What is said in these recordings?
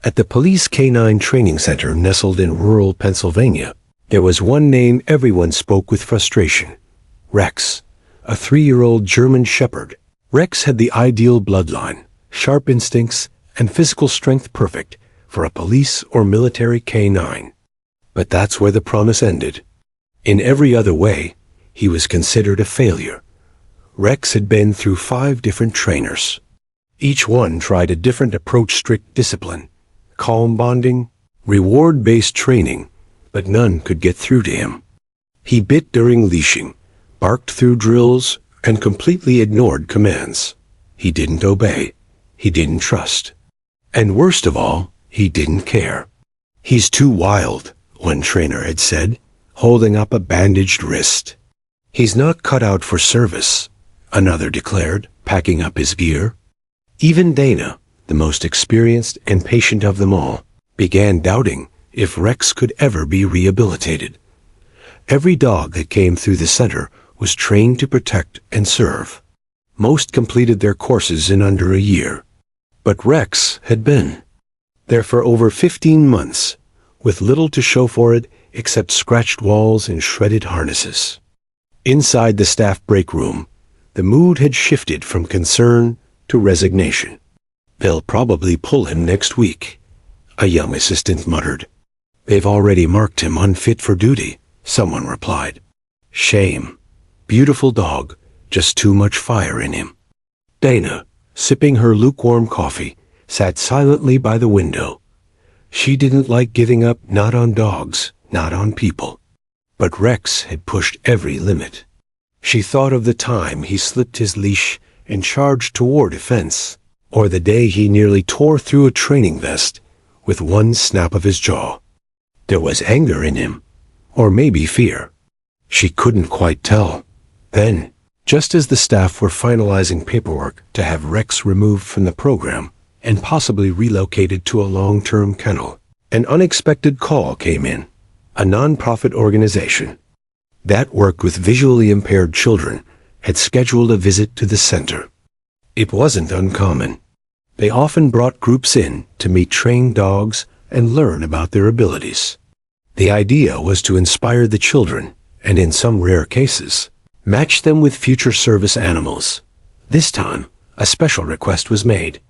At the Police Canine Training Center nestled in rural Pennsylvania, there was one name everyone spoke with frustration: Rex, a 3-year-old German Shepherd. Rex had the ideal bloodline, sharp instincts, and physical strength perfect for a police or military canine. But that's where the promise ended. In every other way, he was considered a failure. Rex had been through 5 different trainers. Each one tried a different approach: strict discipline, calm bonding, reward-based training, but none could get through to him. He bit during leashing, barked through drills, and completely ignored commands. He didn't obey. He didn't trust. And worst of all, he didn't care. "He's too wild," one trainer had said, holding up a bandaged wrist. "He's not cut out for service," another declared, packing up his gear. Even Dana, the most experienced and patient of them all, began doubting if Rex could ever be rehabilitated. Every dog that came through the center was trained to protect and serve. Most completed their courses in under a year. But Rex had been there for over 15 months, with little to show for it except scratched walls and shredded harnesses. Inside the staff break room, the mood had shifted from concern to resignation. "They'll probably pull him next week," a young assistant muttered. "They've already marked him unfit for duty," someone replied. "Shame. Beautiful dog, just too much fire in him." Dana, sipping her lukewarm coffee, sat silently by the window. She didn't like giving up, not on dogs, not on people. But Rex had pushed every limit. She thought of the time he slipped his leash and charged toward a fence, or the day he nearly tore through a training vest with one snap of his jaw. There was anger in him, or maybe fear. She couldn't quite tell. Then, just as the staff were finalizing paperwork to have Rex removed from the program and possibly relocated to a long-term kennel, an unexpected call came in. A non-profit organization that worked with visually impaired children had scheduled a visit to the center. It wasn't uncommon. They often brought groups in to meet trained dogs and learn about their abilities. The idea was to inspire the children, and in some rare cases, match them with future service animals. This time, a special request was made.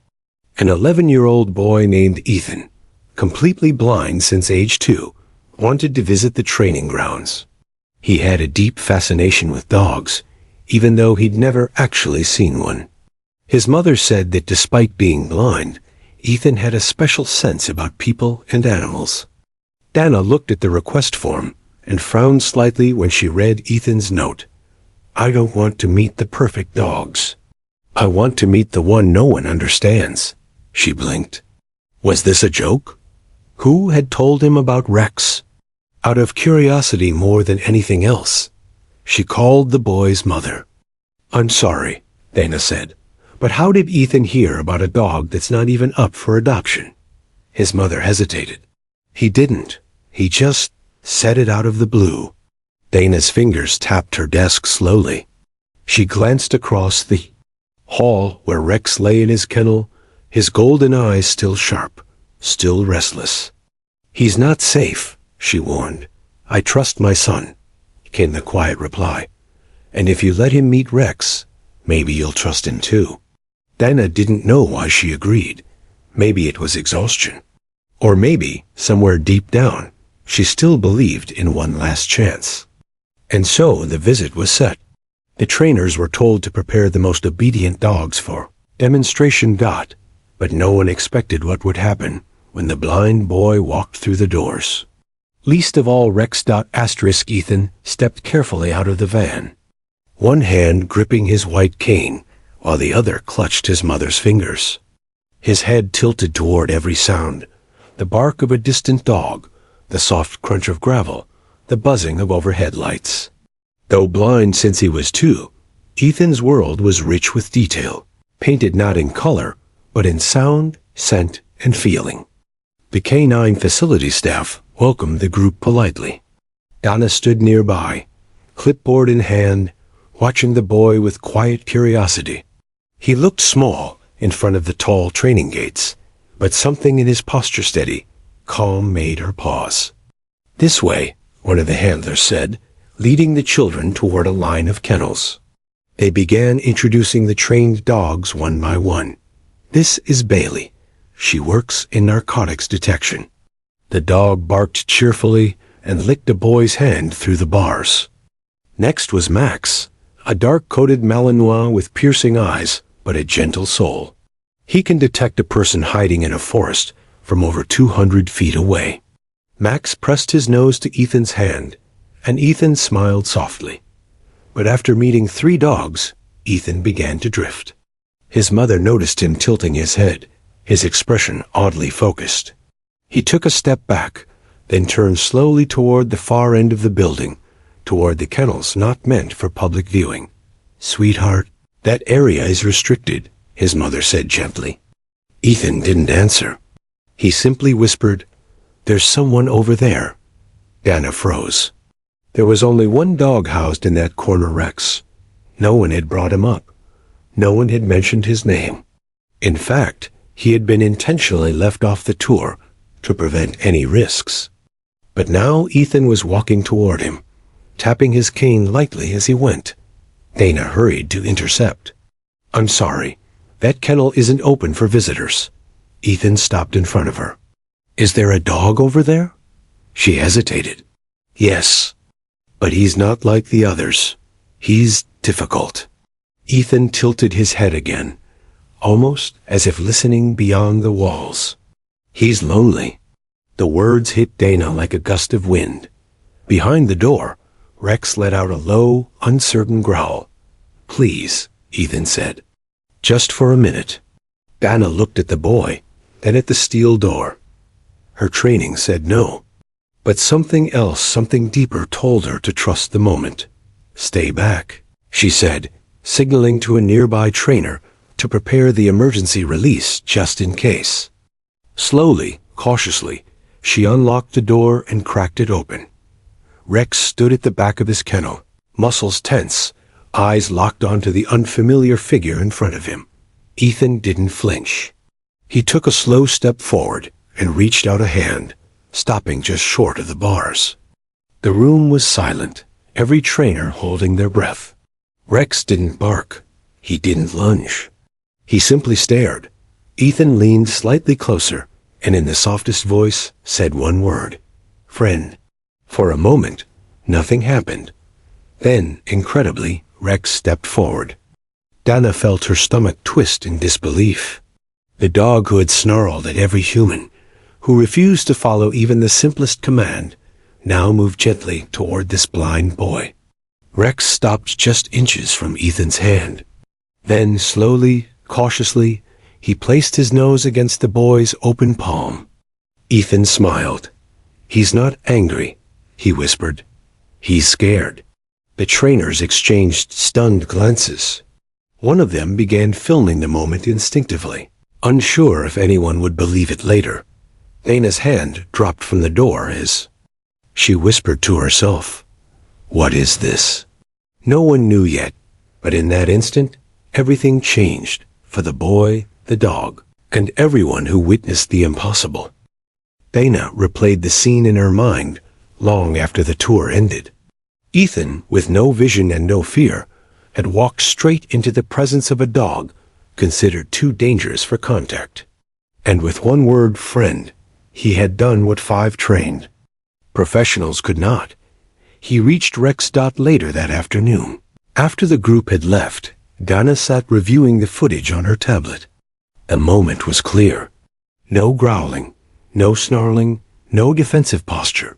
An 11-year-old boy named Ethan, completely blind since age 2, wanted to visit the training grounds. He had a deep fascination with dogs, even though he'd never actually seen one. His mother said that despite being blind, Ethan had a special sense about people and animals. Dana looked at the request form and frowned slightly when she read Ethan's note. "I don't want to meet the perfect dogs. I want to meet the one no one understands." She blinked. Was this a joke? Who had told him about Rex? Out of curiosity more than anything else, she called the boy's mother. "I'm sorry," Dana said, "but how did Ethan hear about a dog that's not even up for adoption?" His mother hesitated. "He didn't. He just said it out of the blue." Dana's fingers tapped her desk slowly. She glanced across the hall where Rex lay in his kennel, his golden eyes still sharp, still restless. "He's not safe," she warned. "I trust my son," came the quiet reply. "And if you let him meet Rex, maybe you'll trust him too." Dana didn't know why she agreed. Maybe it was exhaustion. Or maybe, somewhere deep down, she still believed in one last chance. And so the visit was set. The trainers were told to prepare the most obedient dogs for demonstration. But no one expected what would happen when the blind boy walked through the doors. Least of all Rex. Ethan stepped carefully out of the van, one hand gripping his white cane while the other clutched his mother's fingers. His head tilted toward every sound: the bark of a distant dog, the soft crunch of gravel, the buzzing of overhead lights. Though blind since he was 2, Ethan's world was rich with detail, painted not in color, but in sound, scent, and feeling. The canine facility staff welcomed the group politely. Dana stood nearby, clipboard in hand, watching the boy with quiet curiosity. He looked small in front of the tall training gates, but something in his posture steady, calm made her pause. "This way," one of the handlers said, leading the children toward a line of kennels. They began introducing the trained dogs one by one. "This is Bailey. She works in narcotics detection." The dog barked cheerfully and licked a boy's hand through the bars. Next was Max, a dark-coated Malinois with piercing eyes, but a gentle soul. He can detect a person hiding in a forest from over 200 feet away. Max pressed his nose to Ethan's hand, and Ethan smiled softly. But after meeting 3 dogs, Ethan began to drift. His mother noticed him tilting his head, his expression oddly focused. He took a step back, then turned slowly toward the far end of the building, toward the kennels not meant for public viewing. "Sweetheart, that area is restricted," his mother said gently. Ethan didn't answer. He simply whispered, "There's someone over there." Dana froze. There was only one dog housed in that corner, Rex. No one had brought him up. No one had mentioned his name. In fact, he had been intentionally left off the tour to prevent any risks. But now Ethan was walking toward him, tapping his cane lightly as he went. Dana hurried to intercept. "I'm sorry. That kennel isn't open for visitors." Ethan stopped in front of her. "Is there a dog over there?" She hesitated. "Yes, but he's not like the others. He's difficult." Ethan tilted his head again, almost as if listening beyond the walls. "He's lonely." The words hit Dana like a gust of wind. Behind the door, Rex let out a low, uncertain growl. "Please," Ethan said. "Just for a minute." Dana looked at the boy, then at the steel door. Her training said no. But something else, something deeper, told her to trust the moment. "Stay back," she said, signaling to a nearby trainer to prepare the emergency release just in case. Slowly, cautiously, she unlocked the door and cracked it open. Rex stood at the back of his kennel, muscles tense, eyes locked onto the unfamiliar figure in front of him. Ethan didn't flinch. He took a slow step forward and reached out a hand, stopping just short of the bars. The room was silent, every trainer holding their breath. Rex didn't bark. He didn't lunge. He simply stared. Ethan leaned slightly closer, and in the softest voice said one word: "Friend." For a moment, nothing happened. Then, incredibly, Rex stepped forward. Dana felt her stomach twist in disbelief. The dog who had snarled at every human, who refused to follow even the simplest command, now moved gently toward this blind boy. Rex stopped just inches from Ethan's hand. Then, slowly, cautiously, he placed his nose against the boy's open palm. Ethan smiled. "He's not angry," he whispered. "He's scared." The trainers exchanged stunned glances. One of them began filming the moment instinctively, unsure if anyone would believe it later. Dana's hand dropped from the door as she whispered to herself, "What is this?" No one knew yet, but in that instant, everything changed for the boy, the dog, and everyone who witnessed the impossible. Dana replayed the scene in her mind long after the tour ended. Ethan, with no vision and no fear, had walked straight into the presence of a dog considered too dangerous for contact. And with one word, friend, he had done what 5 trained professionals could not. He reached Rex. Later that afternoon. After the group had left, Dana sat reviewing the footage on her tablet. A moment was clear. No growling, no snarling, no defensive posture.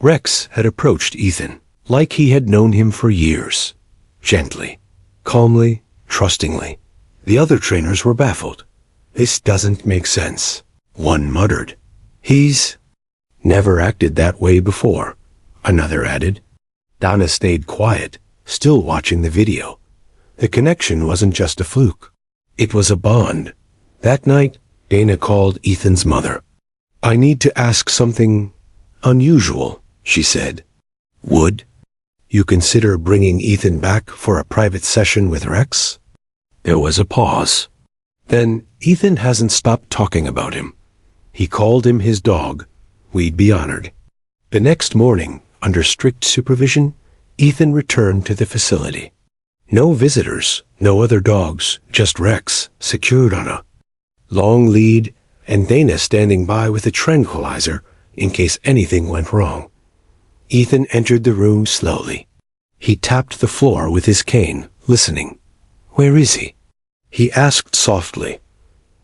Rex had approached Ethan like he had known him for years. Gently, calmly, trustingly. The other trainers were baffled. "This doesn't make sense," one muttered. "He's never acted that way before," another added. Dana stayed quiet, still watching the video. The connection wasn't just a fluke. It was a bond. That night, Dana called Ethan's mother. "I need to ask something unusual," she said. "Would you consider bringing Ethan back for a private session with Rex?" There was a pause. "Then Ethan hasn't stopped talking about him," He called him his dog. We'd be honored. The next morning, under strict supervision, Ethan returned to the facility. No visitors, no other dogs, just Rex, secured on a long lead, and Dana standing by with a tranquilizer in case anything went wrong. Ethan entered the room slowly. He tapped the floor with his cane, listening. "Where is he?" he asked softly.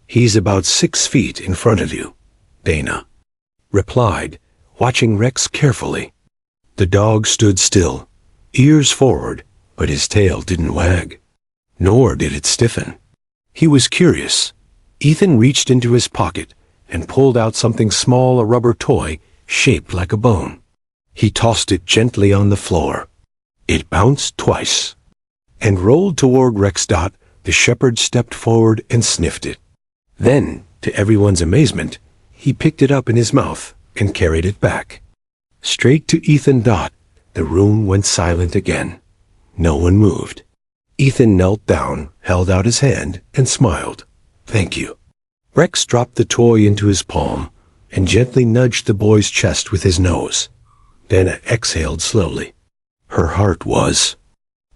"He's about 6 feet in front of you," Dana replied, watching Rex carefully. The dog stood still, ears forward, but his tail didn't wag, nor did it stiffen. He was curious. Ethan reached into his pocket and pulled out something small, a rubber toy shaped like a bone. He tossed it gently on the floor. It bounced twice and rolled toward Rex. The shepherd stepped forward and sniffed it. Then, to everyone's amazement, he picked it up in his mouth and carried it back. Straight to Ethan. The room went silent again. No one moved. Ethan knelt down, held out his hand, and smiled. "Thank you." Rex dropped the toy into his palm and gently nudged the boy's chest with his nose. Dana exhaled slowly. Her heart was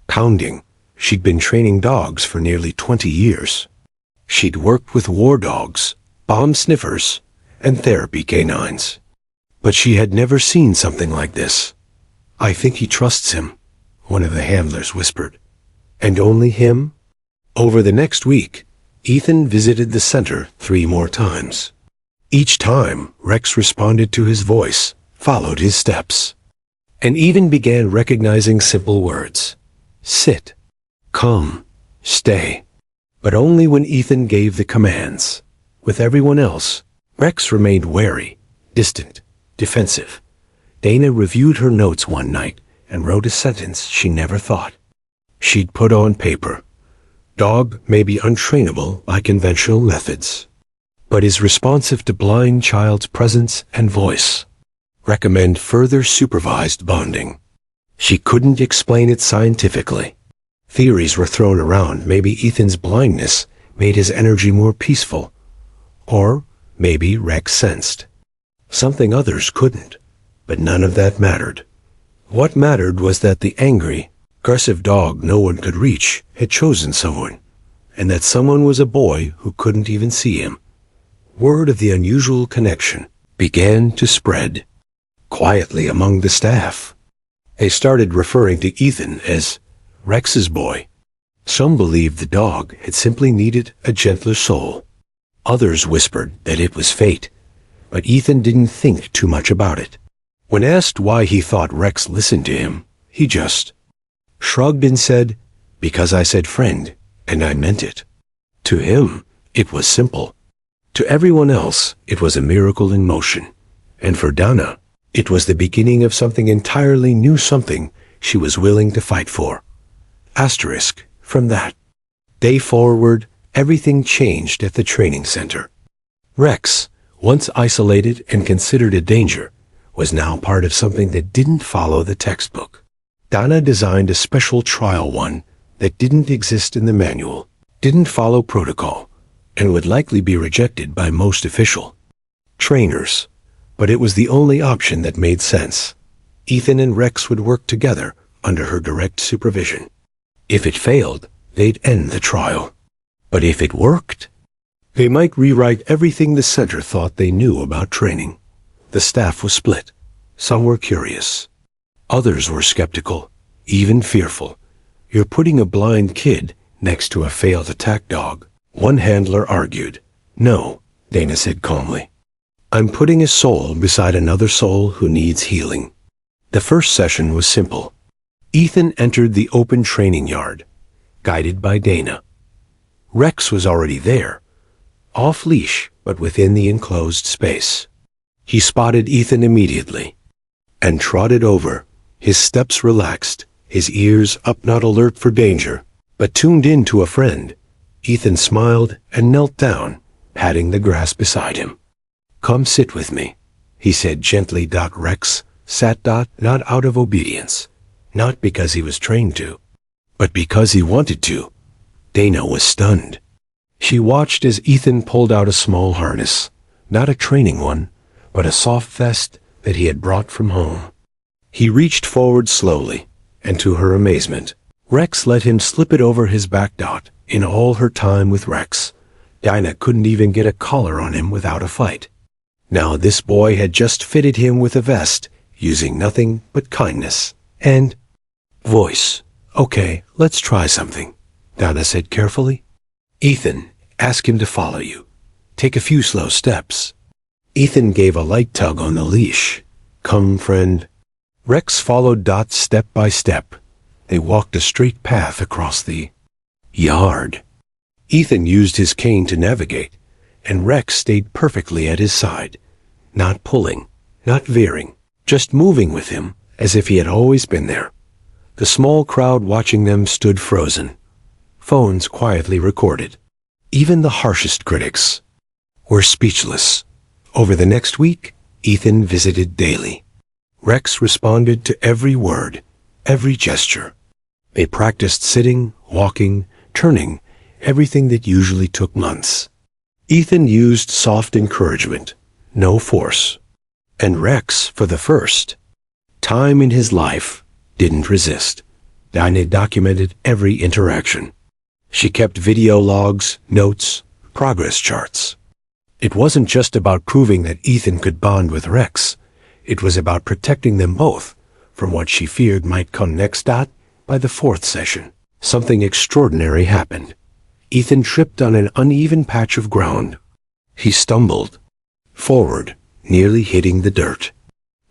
pounding. She'd been training dogs for nearly 20 years. She'd worked with war dogs, bomb sniffers, and therapy canines. But she had never seen something like this. "I think he trusts him," one of the handlers whispered. "And only him?" Over the next week, Ethan visited the center 3 more times. Each time, Rex responded to his voice, followed his steps, and even began recognizing simple words. Sit, come, stay. But only when Ethan gave the commands. With everyone else, Rex remained wary, distant, defensive. Dana reviewed her notes one night and wrote a sentence she never thought she'd put on paper. Dog may be untrainable by conventional methods, but is responsive to blind child's presence and voice. Recommend further supervised bonding. She couldn't explain it scientifically. Theories were thrown around. Maybe Ethan's blindness made his energy more peaceful. Or maybe Rex sensed something others couldn't. But none of that mattered. What mattered was that the angry, aggressive dog no one could reach had chosen someone, and that someone was a boy who couldn't even see him. Word of the unusual connection began to spread quietly among the staff. They started referring to Ethan as Rex's boy. Some believed the dog had simply needed a gentler soul. Others whispered that it was fate, but Ethan didn't think too much about it. When asked why he thought Rex listened to him, he just shrugged and said, "Because I said friend, and I meant it." To him, it was simple. To everyone else, it was a miracle in motion. And for Dana, it was the beginning of something entirely new, something she was willing to fight for. Asterisk, from that day forward, everything changed at the training center. Rex, once isolated and considered a danger, was now part of something that didn't follow the textbook. Dana designed a special trial one that didn't exist in the manual, didn't follow protocol, and would likely be rejected by most official trainers. But it was the only option that made sense. Ethan and Rex would work together under her direct supervision. If it failed, they'd end the trial. But if it worked, they might rewrite everything the center thought they knew about training. The staff was split. Some were curious. Others were skeptical, even fearful. "You're putting a blind kid next to a failed attack dog," one handler argued. "No," Dana said calmly. "I'm putting a soul beside another soul who needs healing." The first session was simple. Ethan entered the open training yard, guided by Dana. Rex was already there, off-leash but within the enclosed space. He spotted Ethan immediately and trotted over, his steps relaxed, his ears up, not alert for danger, but tuned in to a friend. Ethan smiled and knelt down, patting the grass beside him. "Come sit with me," he said gently. Rex sat, not out of obedience, not because he was trained to, but because he wanted to. Dana was stunned. She watched as Ethan pulled out a small harness, Not a training one, but a soft vest that he had brought from home. He reached forward slowly, and to her amazement, Rex let him slip it over his back. In all her time with Rex, Dinah couldn't even get a collar on him without a fight. Now this boy had just fitted him with a vest, using nothing but kindness and voice. "Okay, let's try something," Dinah said carefully. "Ethan, ask him to follow you. Take a few slow steps." Ethan gave a light tug on the leash. "Come, friend." Rex followed step by step. They walked a straight path across the yard. Ethan used his cane to navigate, and Rex stayed perfectly at his side, not pulling, not veering, just moving with him as if he had always been there. The small crowd watching them stood frozen. Phones quietly recorded. Even the harshest critics were speechless. Over the next week, Ethan visited daily. Rex responded to every word, every gesture. They practiced sitting, walking, turning, everything that usually took months. Ethan used soft encouragement, no force. And Rex, for the first time in his life, didn't resist. Dinah documented every interaction. She kept video logs, notes, progress charts. It wasn't just about proving that Ethan could bond with Rex. It was about protecting them both from what she feared might come next. By the fourth session, something extraordinary happened. Ethan tripped on an uneven patch of ground. He stumbled forward, nearly hitting the dirt.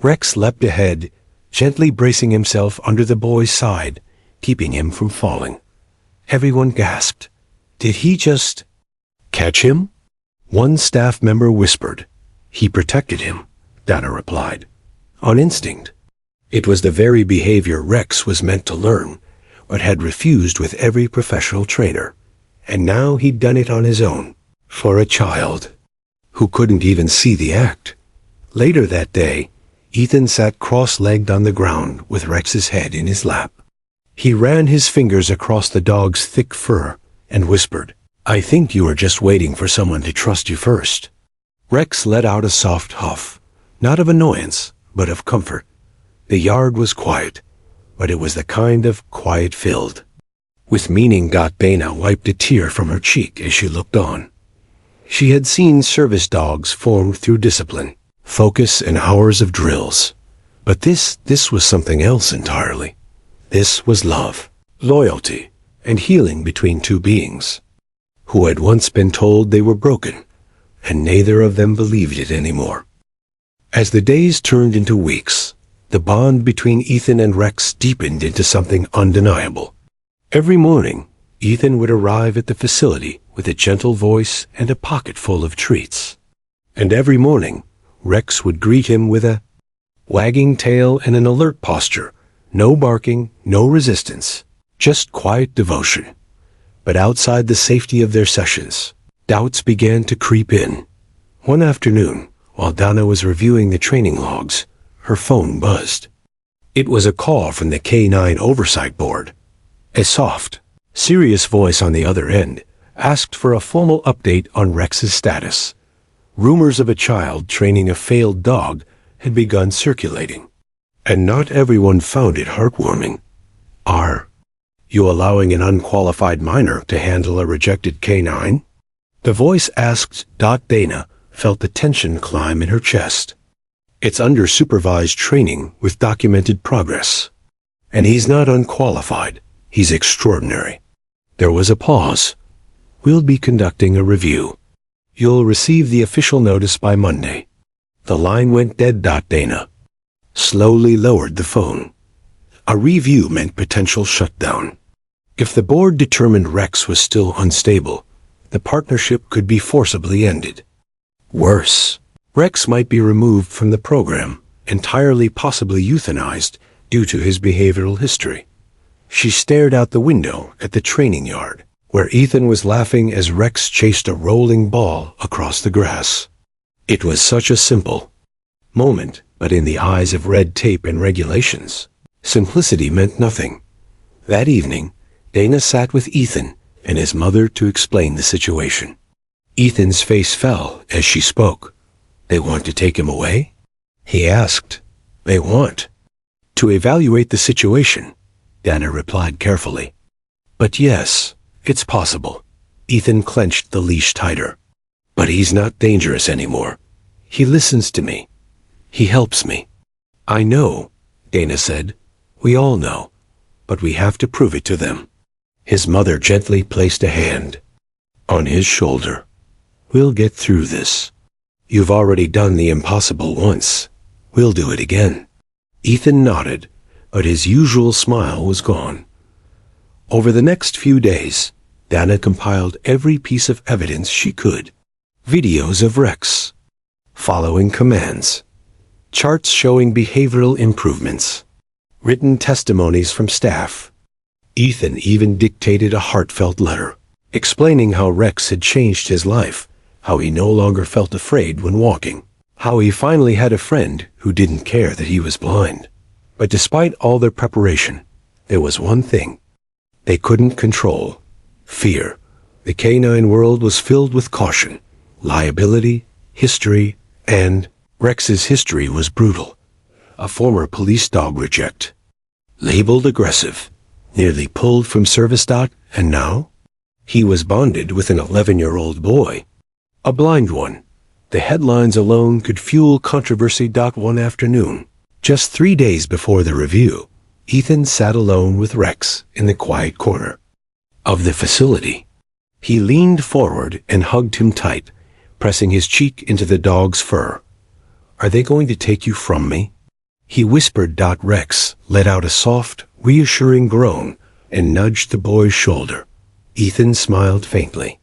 Rex leapt ahead, gently bracing himself under the boy's side, keeping him from falling. Everyone gasped. Did he just catch him? One staff member whispered. He protected him, Dinah replied. On instinct. It was the very behavior Rex was meant to learn, but had refused with every professional trainer. And now he'd done it on his own, for a child who couldn't even see the act. Later that day, Ethan sat cross-legged on the ground with Rex's head in his lap. He ran his fingers across the dog's thick fur and whispered, "I think you are just waiting for someone to trust you first." Rex let out a soft huff, not of annoyance, but of comfort. The yard was quiet, but it was the kind of quiet filled with meaning. Dana wiped a tear from her cheek as she looked on. She had seen service dogs formed through discipline, focus, and hours of drills. But this was something else entirely. This was love, loyalty, and healing between two beings who had once been told they were broken, and neither of them believed it anymore. As the days turned into weeks, the bond between Ethan and Rex deepened into something undeniable. Every morning, Ethan would arrive at the facility with a gentle voice and a pocket full of treats. And every morning, Rex would greet him with a wagging tail and an alert posture. No barking, no resistance, just quiet devotion. But outside the safety of their sessions, doubts began to creep in. One afternoon, while Dana was reviewing the training logs, her phone buzzed. It was a call from the K9 Oversight Board. A soft, serious voice on the other end asked for a formal update on Rex's status. Rumors of a child training a failed dog had begun circulating, and not everyone found it heartwarming. Are you allowing an unqualified minor to handle a rejected K9? The voice asked. Dana felt the tension climb in her chest. It's under supervised training with documented progress. And he's not unqualified. He's extraordinary. There was a pause. We'll be conducting a review. You'll receive the official notice by Monday. The line went dead. Dana slowly lowered the phone. A review meant potential shutdown. If the board determined Rex was still unstable, the partnership could be forcibly ended. Worse, Rex might be removed from the program, entirely, possibly euthanized, due to his behavioral history. She stared out the window at the training yard, where Ethan was laughing as Rex chased a rolling ball across the grass. It was such a simple moment, but in the eyes of red tape and regulations, simplicity meant nothing. That evening, Dana sat with Ethan and his mother to explain the situation. Ethan's face fell as she spoke. They want to take him away? He asked. They want. To evaluate the situation, Dana replied carefully. But yes, it's possible. Ethan clenched the leash tighter. But he's not dangerous anymore. He listens to me. He helps me. I know, Dana said. We all know. But we have to prove it to them. His mother gently placed a hand on his shoulder. We'll get through this. You've already done the impossible once. We'll do it again. Ethan nodded, but his usual smile was gone. Over the next few days, Dana compiled every piece of evidence she could. Videos of Rex, following commands, charts showing behavioral improvements, written testimonies from staff. Ethan even dictated a heartfelt letter, explaining how Rex had changed his life, how he no longer felt afraid when walking, how he finally had a friend who didn't care that he was blind. But despite all their preparation, there was one thing they couldn't control: fear. The canine world was filled with caution, liability, history, and Rex's history was brutal. A former police dog reject, labeled aggressive, nearly pulled from service. And now he was bonded with an 11-year-old boy, a blind one. The headlines alone could fuel controversy. One afternoon, just 3 days before the review, Ethan sat alone with Rex in the quiet corner of the facility. He leaned forward and hugged him tight, pressing his cheek into the dog's fur. Are they going to take you from me? He whispered. Rex let out a soft, reassuring groan and nudged the boy's shoulder. Ethan smiled faintly.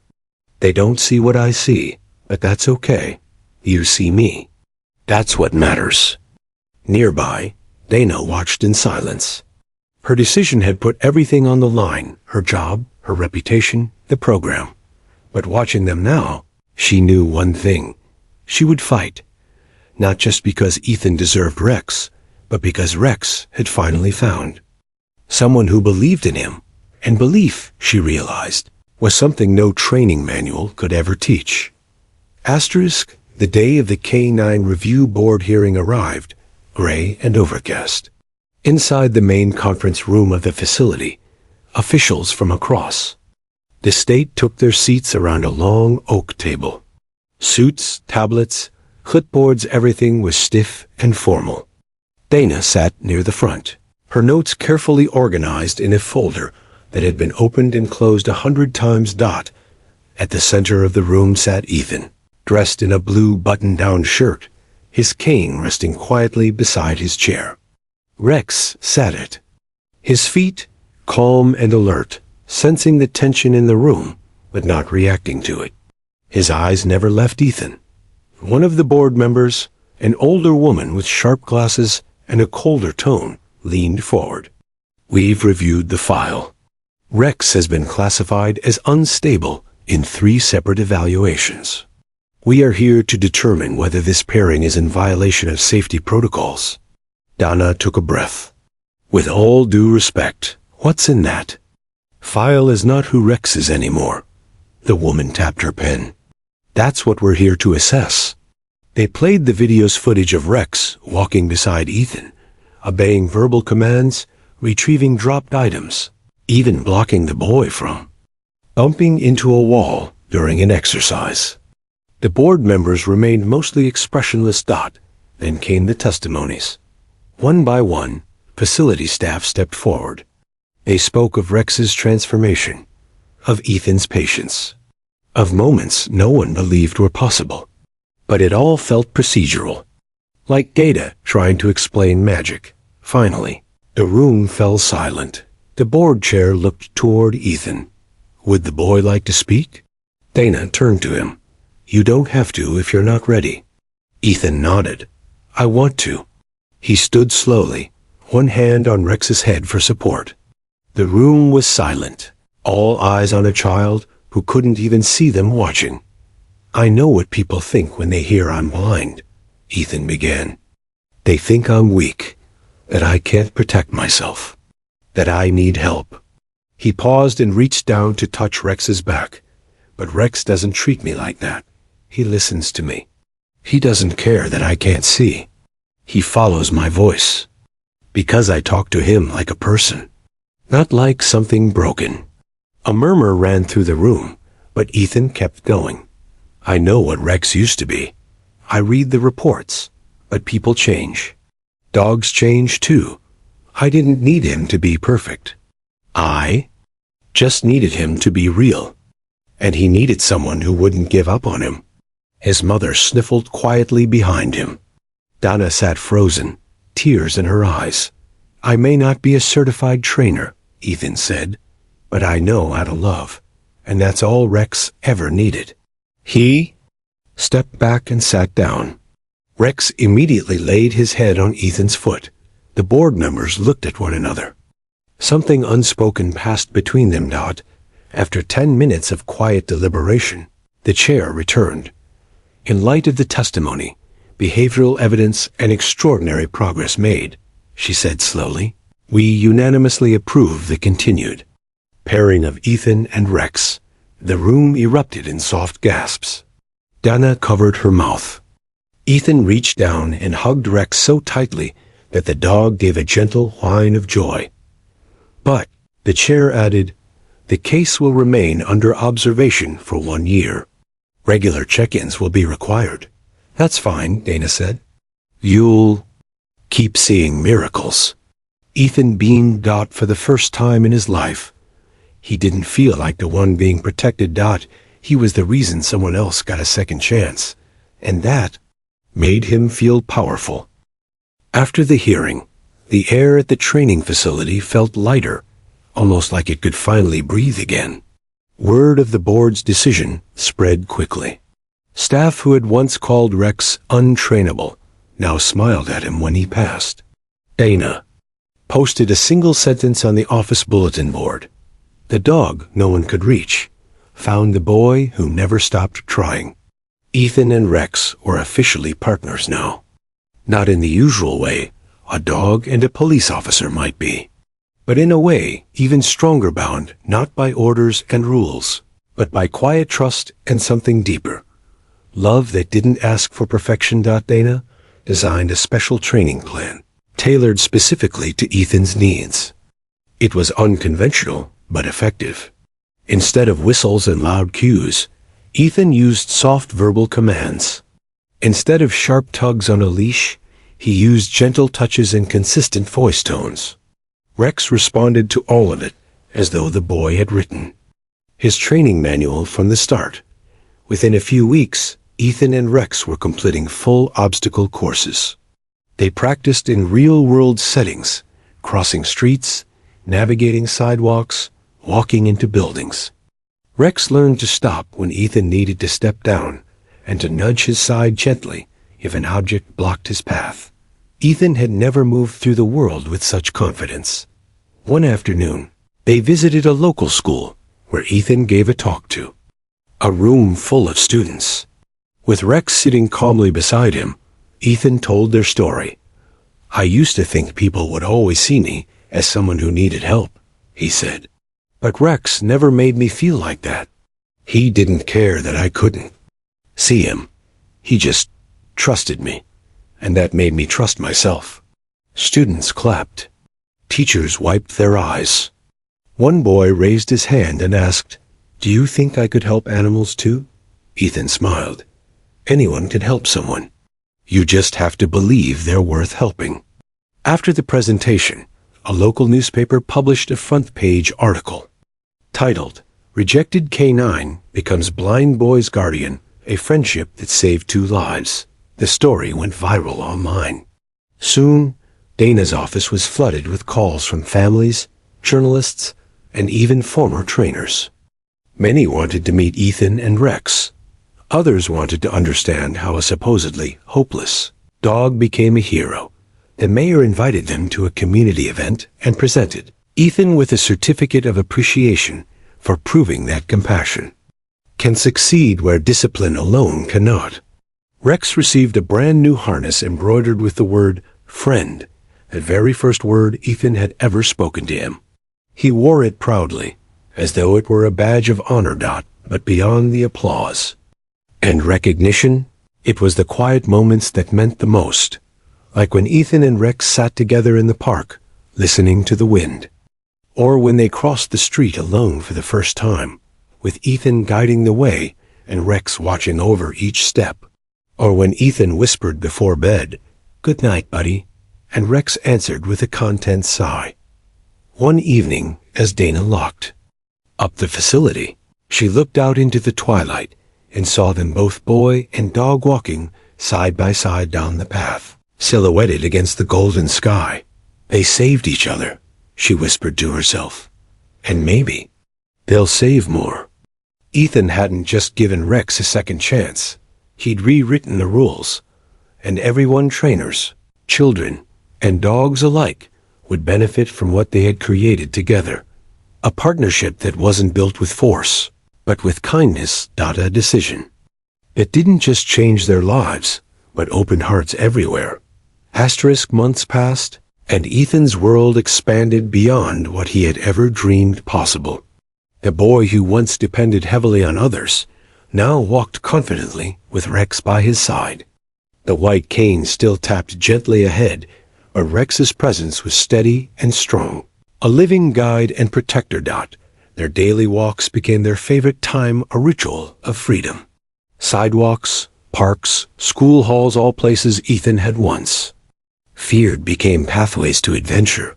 They don't see what I see, but that's okay. You see me. That's what matters. Nearby, Dana watched in silence. Her decision had put everything on the line: her job, her reputation, the program. But watching them now, she knew one thing. She would fight. Not just because Ethan deserved Rex, but because Rex had finally found someone who believed in him. And belief, she realized, was something no training manual could ever teach. Asterisk, the day of the K9 Review Board hearing arrived, gray and overcast. Inside the main conference room of the facility, officials from across the state took their seats around a long oak table. Suits, tablets, clipboards, everything was stiff and formal. Dana sat near the front, her notes carefully organized in a folder that had been opened and closed 100 times. At the center of the room sat Ethan, dressed in a blue button-down shirt, his cane resting quietly beside his chair. Rex sat it, his feet calm and alert, sensing the tension in the room, but not reacting to it. His eyes never left Ethan. One of the board members, an older woman with sharp glasses and a colder tone, leaned forward. We've reviewed the file. Rex has been classified as unstable in 3 separate evaluations. We are here to determine whether this pairing is in violation of safety protocols. Dana took a breath. With all due respect, what's in that file is not who Rex is anymore. The woman tapped her pen. That's what we're here to assess. They played the video's footage of Rex walking beside Ethan, obeying verbal commands, retrieving dropped items, even blocking the boy from bumping into a wall during an exercise. The board members remained mostly expressionless. Then came the testimonies. One by one, facility staff stepped forward. They spoke of Rex's transformation, of Ethan's patience, of moments no one believed were possible. But it all felt procedural, like Gata trying to explain magic. Finally, the room fell silent. The board chair looked toward Ethan. Would the boy like to speak? Dana turned to him. You don't have to if you're not ready. Ethan nodded. I want to. He stood slowly, one hand on Rex's head for support. The room was silent, all eyes on a child who couldn't even see them watching. I know what people think when they hear I'm blind, Ethan began. They think I'm weak, that I can't protect myself, that I need help. He paused and reached down to touch Rex's back. But Rex doesn't treat me like that. He listens to me. He doesn't care that I can't see. He follows my voice. Because I talk to him like a person, not like something broken. A murmur ran through the room, but Ethan kept going. I know what Rex used to be. I read the reports, but people change. Dogs change too. I didn't need him to be perfect. I just needed him to be real. And he needed someone who wouldn't give up on him. His mother sniffled quietly behind him. Donna sat frozen, tears in her eyes. I may not be a certified trainer, Ethan said, but I know how to love, and that's all Rex ever needed. He stepped back and sat down. Rex immediately laid his head on Ethan's foot. The board members looked at one another. Something unspoken passed between them. After 10 minutes of quiet deliberation, the chair returned. In light of the testimony, behavioral evidence, and extraordinary progress made, she said slowly, we unanimously approve the continued pairing of Ethan and Rex. The room erupted in soft gasps. Dana covered her mouth. Ethan reached down and hugged Rex so tightly that the dog gave a gentle whine of joy. But, the chair added, the case will remain under observation for 1 year. Regular check-ins will be required. That's fine, Dana said. You'll keep seeing miracles. Ethan beamed. For the first time in his life. He didn't feel like the one being protected. He was the reason someone else got a second chance. And that made him feel powerful. After the hearing, the air at the training facility felt lighter, almost like it could finally breathe again. Word of the board's decision spread quickly. Staff who had once called Rex untrainable now smiled at him when he passed. Dana posted a single sentence on the office bulletin board. The dog no one could reach found the boy who never stopped trying. Ethan and Rex were officially partners now. Not in the usual way a dog and a police officer might be, but in a way even stronger, bound not by orders and rules, but by quiet trust and something deeper. Love that didn't ask for perfection. Dana designed a special training plan, tailored specifically to Ethan's needs. It was unconventional, but effective. Instead of whistles and loud cues, Ethan used soft verbal commands. Instead of sharp tugs on a leash, he used gentle touches and consistent voice tones. Rex responded to all of it as though the boy had written his training manual from the start. Within a few weeks, Ethan and Rex were completing full obstacle courses. They practiced in real-world settings, crossing streets, navigating sidewalks, walking into buildings. Rex learned to stop when Ethan needed to step down and to nudge his side gently if an object blocked his path. Ethan had never moved through the world with such confidence. One afternoon, they visited a local school where Ethan gave a talk to. A room full of students. With Rex sitting calmly beside him, Ethan told their story. I used to think people would always see me as someone who needed help, he said. But Rex never made me feel like that. He didn't care that I couldn't see him. He just trusted me, and that made me trust myself. Students clapped. Teachers wiped their eyes. One boy raised his hand and asked, "Do you think I could help animals too?" Ethan smiled. Anyone can help someone. You just have to believe they're worth helping. After the presentation, a local newspaper published a front-page article titled, Rejected Canine Becomes Blind Boy's Guardian, a Friendship That Saved 2 Lives. The story went viral online. Soon, Dana's office was flooded with calls from families, journalists, and even former trainers. Many wanted to meet Ethan and Rex. Others wanted to understand how a supposedly hopeless dog became a hero. The mayor invited them to a community event and presented Ethan with a certificate of appreciation for proving that compassion can succeed where discipline alone cannot. Rex received a brand new harness embroidered with the word friend, the very first word Ethan had ever spoken to him. He wore it proudly, as though it were a badge of honor. But beyond the applause and recognition, It was the quiet moments that meant the most, like when Ethan and Rex sat together in the park, listening to the wind. Or when they crossed the street alone for the first time, with Ethan guiding the way and Rex watching over each step. Or when Ethan whispered before bed, "Good night, buddy," and Rex answered with a content sigh. One evening, as Dana locked up the facility, she looked out into the twilight and saw them both, boy and dog, walking side by side down the path, silhouetted against the golden sky. They saved each other, she whispered to herself. And maybe they'll save more. Ethan hadn't just given Rex a second chance. He'd rewritten the rules, and everyone, trainers, children, and dogs alike, would benefit from what they had created together. A partnership that wasn't built with force, but with kindness. A decision that didn't just change their lives, but opened hearts everywhere. Months passed, and Ethan's world expanded beyond what he had ever dreamed possible. The boy who once depended heavily on others now walked confidently with Rex by his side. The white cane still tapped gently ahead, but Rex's presence was steady and strong, a living guide and protector. Their daily walks became their favorite time, a ritual of freedom. Sidewalks, parks, school halls, all places Ethan had once feared became pathways to adventure.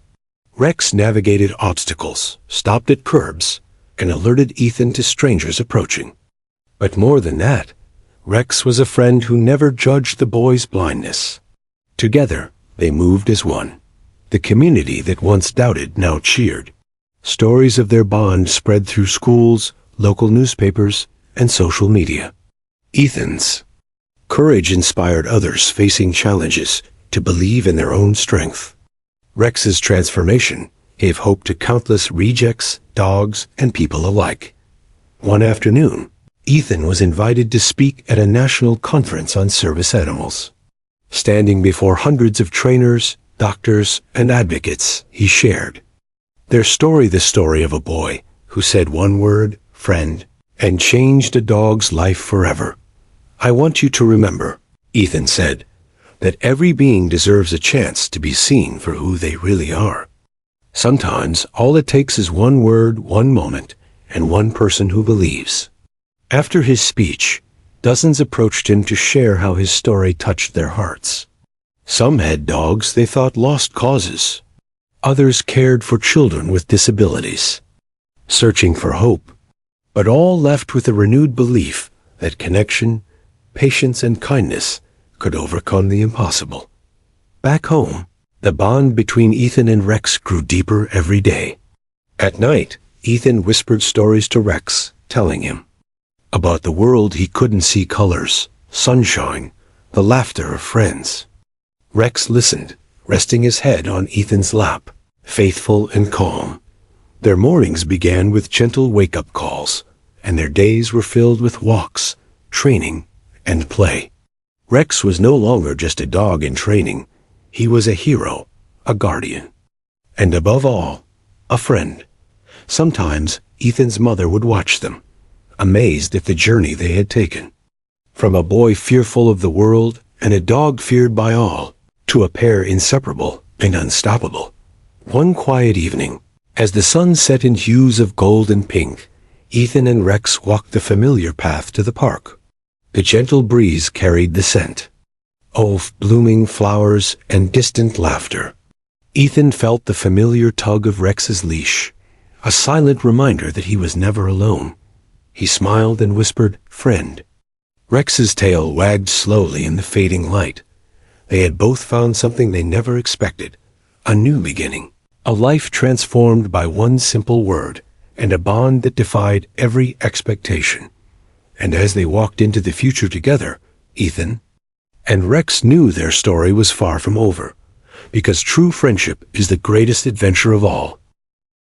Rex navigated obstacles, stopped at curbs, and alerted Ethan to strangers approaching. But more than that, Rex was a friend who never judged the boy's blindness. Together, they moved as one. The community that once doubted now cheered. Stories of their bond spread through schools, local newspapers, and social media. Ethan's courage inspired others facing challenges to believe in their own strength. Rex's transformation gave hope to countless rejects, dogs, and people alike. One afternoon, Ethan was invited to speak at a national conference on service animals. Standing before hundreds of trainers, doctors, and advocates, he shared their story, the story of a boy who said one word, friend, and changed a dog's life forever. "I want you to remember," Ethan said, "that every being deserves a chance to be seen for who they really are. Sometimes all it takes is one word, one moment, and one person who believes." After his speech, dozens approached him to share how his story touched their hearts. Some had dogs they thought lost causes. Others cared for children with disabilities, searching for hope, but all left with a renewed belief that connection, patience, and kindness could overcome the impossible. Back home, the bond between Ethan and Rex grew deeper every day. At night, Ethan whispered stories to Rex, telling him about the world he couldn't see, colors, sunshine, the laughter of friends. Rex listened, resting his head on Ethan's lap, faithful and calm. Their mornings began with gentle wake-up calls, and their days were filled with walks, training, and play. Rex was no longer just a dog in training. He was a hero, a guardian, and above all, a friend. Sometimes Ethan's mother would watch them, amazed at the journey they had taken. From a boy fearful of the world and a dog feared by all, to a pair inseparable and unstoppable. One quiet evening, as the sun set in hues of gold and pink, Ethan and Rex walked the familiar path to the park. The gentle breeze carried the scent of blooming flowers and distant laughter. Ethan felt the familiar tug of Rex's leash, a silent reminder that he was never alone. He smiled and whispered, "Friend." Rex's tail wagged slowly in the fading light. They had both found something they never expected, a new beginning, a life transformed by one simple word, and a bond that defied every expectation. And as they walked into the future together, Ethan and Rex knew their story was far from over, because true friendship is the greatest adventure of all.